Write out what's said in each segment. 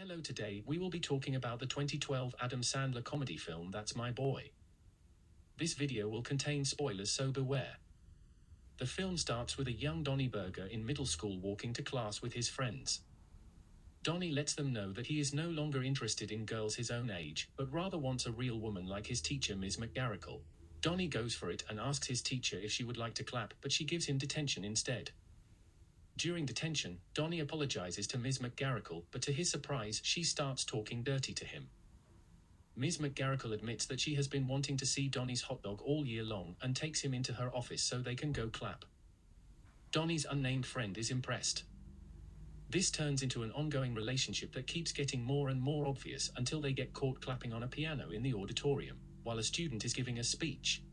Hello, today we will be talking about the 2012 Adam Sandler comedy film That's My Boy. This video will contain spoilers, so beware. The film starts with a young Donnie Berger in middle school walking to class with his friends. Donnie lets them know that he is no longer interested in girls his own age, but rather wants a real woman like his teacher, Ms. McGarrigle. Donnie goes for it and asks his teacher if she would like to clap, but she gives him detention instead. During detention, Donnie apologizes to Ms. McGarrigle, but to his surprise, she starts talking dirty to him. Ms. McGarrigle admits that she has been wanting to see Donnie's hot dog all year long and takes him into her office so they can go clap. Donnie's unnamed friend is impressed. This turns into an ongoing relationship that keeps getting more and more obvious until they get caught clapping on a piano in the auditorium, while a student is giving a speech.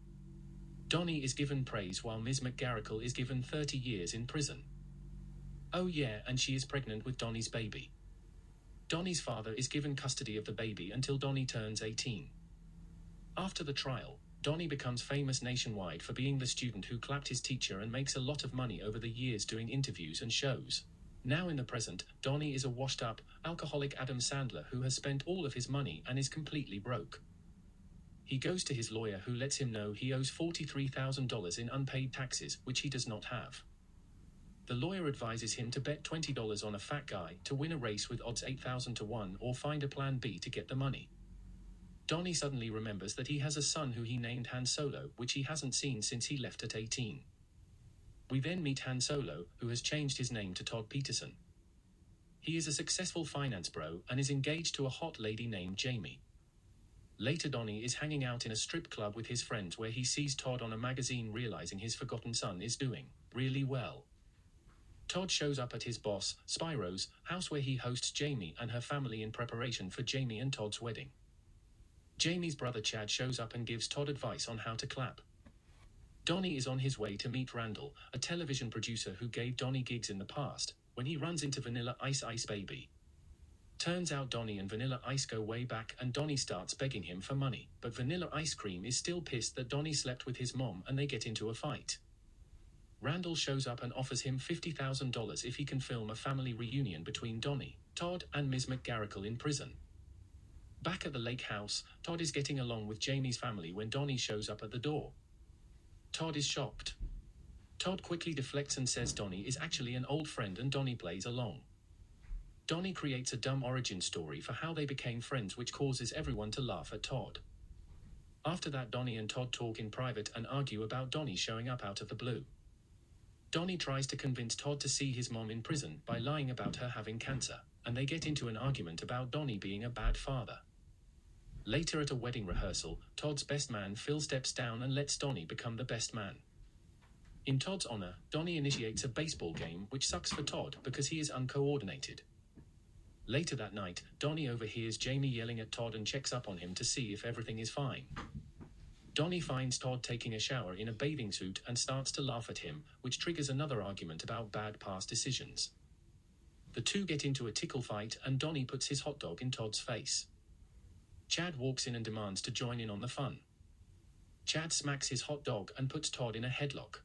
Donnie is given praise while Ms. McGarrigle is given 30 years in prison. Oh yeah, and she is pregnant with Donnie's baby. Donnie's father is given custody of the baby until Donnie turns 18. After the trial, Donnie becomes famous nationwide for being the student who clapped his teacher and makes a lot of money over the years doing interviews and shows. Now in the present, Donnie is a washed-up, alcoholic Adam Sandler who has spent all of his money and is completely broke. He goes to his lawyer, who lets him know he owes $43,000 in unpaid taxes, which he does not have. The lawyer advises him to bet $20 on a fat guy to win a race with odds 8,000 to 1, or find a plan B to get the money. Donnie suddenly remembers that he has a son who he named Han Solo, which he hasn't seen since he left at 18. We then meet Han Solo, who has changed his name to Todd Peterson. He is a successful finance bro and is engaged to a hot lady named Jamie. Later, Donnie is hanging out in a strip club with his friends where he sees Todd on a magazine, realizing his forgotten son is doing really well. Todd shows up at his boss, Spyro's, house where he hosts Jamie and her family in preparation for Jamie and Todd's wedding. Jamie's brother Chad shows up and gives Todd advice on how to clap. Donnie is on his way to meet Randall, a television producer who gave Donnie gigs in the past, when he runs into Vanilla Ice Baby. Turns out Donnie and Vanilla Ice go way back, and Donnie starts begging him for money, but Vanilla Ice Cream is still pissed that Donnie slept with his mom and they get into a fight. Randall shows up and offers him $50,000 if he can film a family reunion between Donnie, Todd, and Ms. McGarrigle in prison. Back at the lake house, Todd is getting along with Jamie's family when Donnie shows up at the door. Todd is shocked. Todd quickly deflects and says Donnie is actually an old friend, and Donnie plays along. Donnie creates a dumb origin story for how they became friends, which causes everyone to laugh at Todd. After that, Donnie and Todd talk in private and argue about Donnie showing up out of the blue. Donnie tries to convince Todd to see his mom in prison by lying about her having cancer, and they get into an argument about Donnie being a bad father. Later at a wedding rehearsal, Todd's best man Phil steps down and lets Donnie become the best man. In Todd's honor, Donnie initiates a baseball game, which sucks for Todd because he is uncoordinated. Later that night, Donnie overhears Jamie yelling at Todd and checks up on him to see if everything is fine. Donnie finds Todd taking a shower in a bathing suit and starts to laugh at him, which triggers another argument about bad past decisions. The two get into a tickle fight and Donnie puts his hot dog in Todd's face. Chad walks in and demands to join in on the fun. Chad smacks his hot dog and puts Todd in a headlock.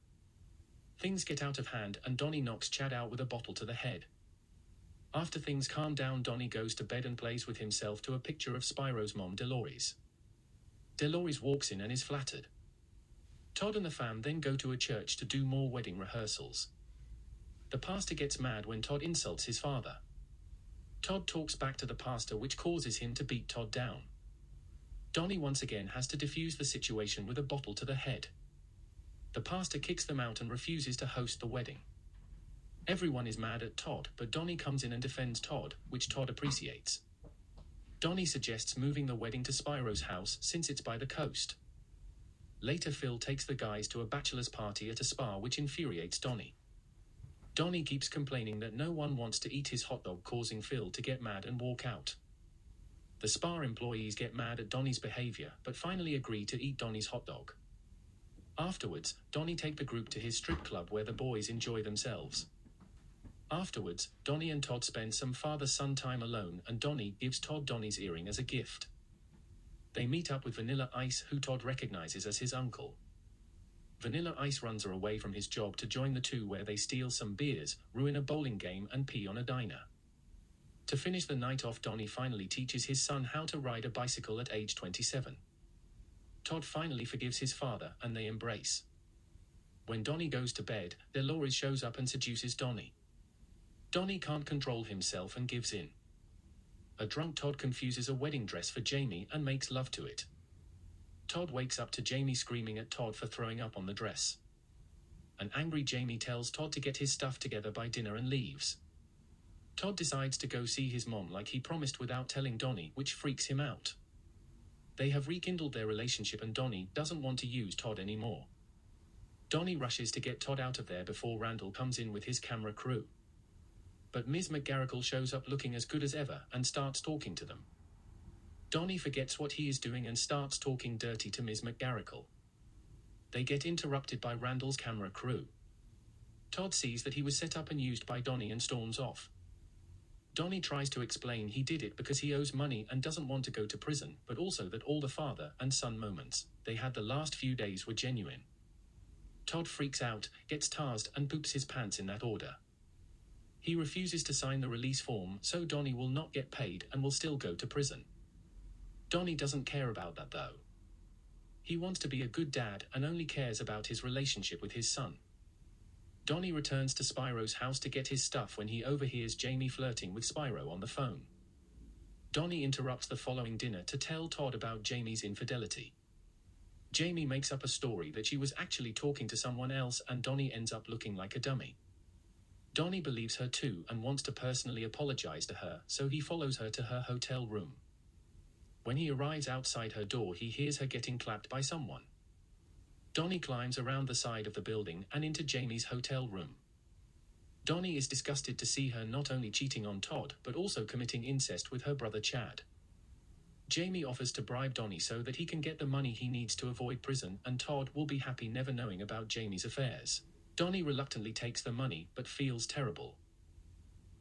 Things get out of hand and Donnie knocks Chad out with a bottle to the head. After things calm down, Donnie goes to bed and plays with himself to a picture of Spyro's mom, Dolores. Dolores walks in and is flattered. Todd and the fam then go to a church to do more wedding rehearsals. The pastor gets mad when Todd insults his father. Todd talks back to the pastor, which causes him to beat Todd down. Donnie once again has to defuse the situation with a bottle to the head. The pastor kicks them out and refuses to host the wedding. Everyone is mad at Todd, but Donnie comes in and defends Todd, which Todd appreciates. Donnie suggests moving the wedding to Spyro's house since it's by the coast. Later, Phil takes the guys to a bachelor's party at a spa, which infuriates Donnie. Donnie keeps complaining that no one wants to eat his hot dog, causing Phil to get mad and walk out. The spa employees get mad at Donnie's behavior, but finally agree to eat Donnie's hot dog. Afterwards, Donnie takes the group to his strip club where the boys enjoy themselves. Afterwards, Donnie and Todd spend some father-son time alone, and Donnie gives Todd Donnie's earring as a gift. They meet up with Vanilla Ice, who Todd recognizes as his uncle. Vanilla Ice runs away from his job to join the two, where they steal some beers, ruin a bowling game, and pee on a diner. To finish the night off, Donnie finally teaches his son how to ride a bicycle at age 27. Todd finally forgives his father and they embrace. When Donnie goes to bed, Dolores shows up and seduces Donnie. Donnie can't control himself and gives in. A drunk Todd confuses a wedding dress for Jamie and makes love to it. Todd wakes up to Jamie screaming at Todd for throwing up on the dress. An angry Jamie tells Todd to get his stuff together by dinner and leaves. Todd decides to go see his mom like he promised without telling Donnie, which freaks him out. They have rekindled their relationship and Donnie doesn't want to use Todd anymore. Donnie rushes to get Todd out of there before Randall comes in with his camera crew. But Ms. McGarrigle shows up looking as good as ever and starts talking to them. Donnie forgets what he is doing and starts talking dirty to Ms. McGarrigle. They get interrupted by Randall's camera crew. Todd sees that he was set up and used by Donnie and storms off. Donnie tries to explain he did it because he owes money and doesn't want to go to prison, but also that all the father and son moments they had the last few days were genuine. Todd freaks out, gets tarzed and poops his pants in that order. He refuses to sign the release form, so Donnie will not get paid and will still go to prison. Donnie doesn't care about that though. He wants to be a good dad and only cares about his relationship with his son. Donnie returns to Spyro's house to get his stuff when he overhears Jamie flirting with Spyro on the phone. Donnie interrupts the following dinner to tell Todd about Jamie's infidelity. Jamie makes up a story that she was actually talking to someone else and Donnie ends up looking like a dummy. Donnie believes her too and wants to personally apologize to her, so he follows her to her hotel room. When he arrives outside her door, he hears her getting clapped by someone. Donnie climbs around the side of the building and into Jamie's hotel room. Donnie is disgusted to see her not only cheating on Todd, but also committing incest with her brother Chad. Jamie offers to bribe Donnie so that he can get the money he needs to avoid prison, and Todd will be happy never knowing about Jamie's affairs. Donnie reluctantly takes the money, but feels terrible.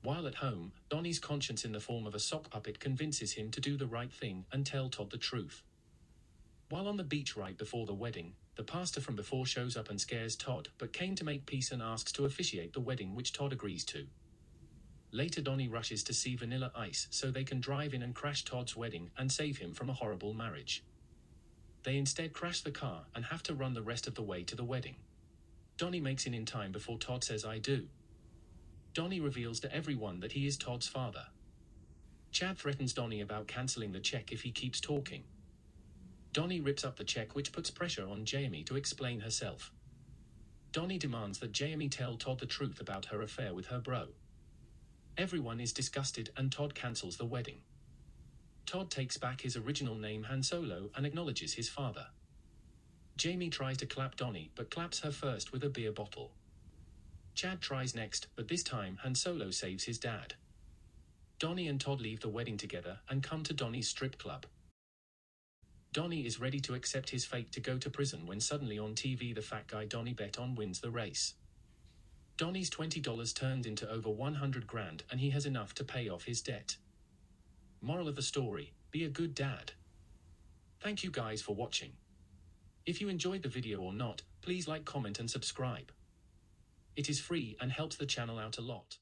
While at home, Donnie's conscience in the form of a sock puppet convinces him to do the right thing and tell Todd the truth. While on the beach right before the wedding, the pastor from before shows up and scares Todd, but came to make peace and asks to officiate the wedding, which Todd agrees to. Later, Donnie rushes to see Vanilla Ice so they can drive in and crash Todd's wedding and save him from a horrible marriage. They instead crash the car and have to run the rest of the way to the wedding. Donnie makes it in time before Todd says "I do." Donnie reveals to everyone that he is Todd's father. Chad threatens Donnie about canceling the check if he keeps talking. Donnie rips up the check, which puts pressure on Jamie to explain herself. Donnie demands that Jamie tell Todd the truth about her affair with her bro. Everyone is disgusted and Todd cancels the wedding. Todd takes back his original name Han Solo and acknowledges his father. Jamie tries to clap Donnie, but claps her first with a beer bottle. Chad tries next, but this time Han Solo saves his dad. Donnie and Todd leave the wedding together and come to Donnie's strip club. Donnie is ready to accept his fate to go to prison when suddenly on TV the fat guy Donnie bet on wins the race. Donnie's $20 turned into over $100,000 and he has enough to pay off his debt. Moral of the story, be a good dad. Thank you guys for watching. If you enjoyed the video or not, please like, comment and subscribe. It is free and helps the channel out a lot.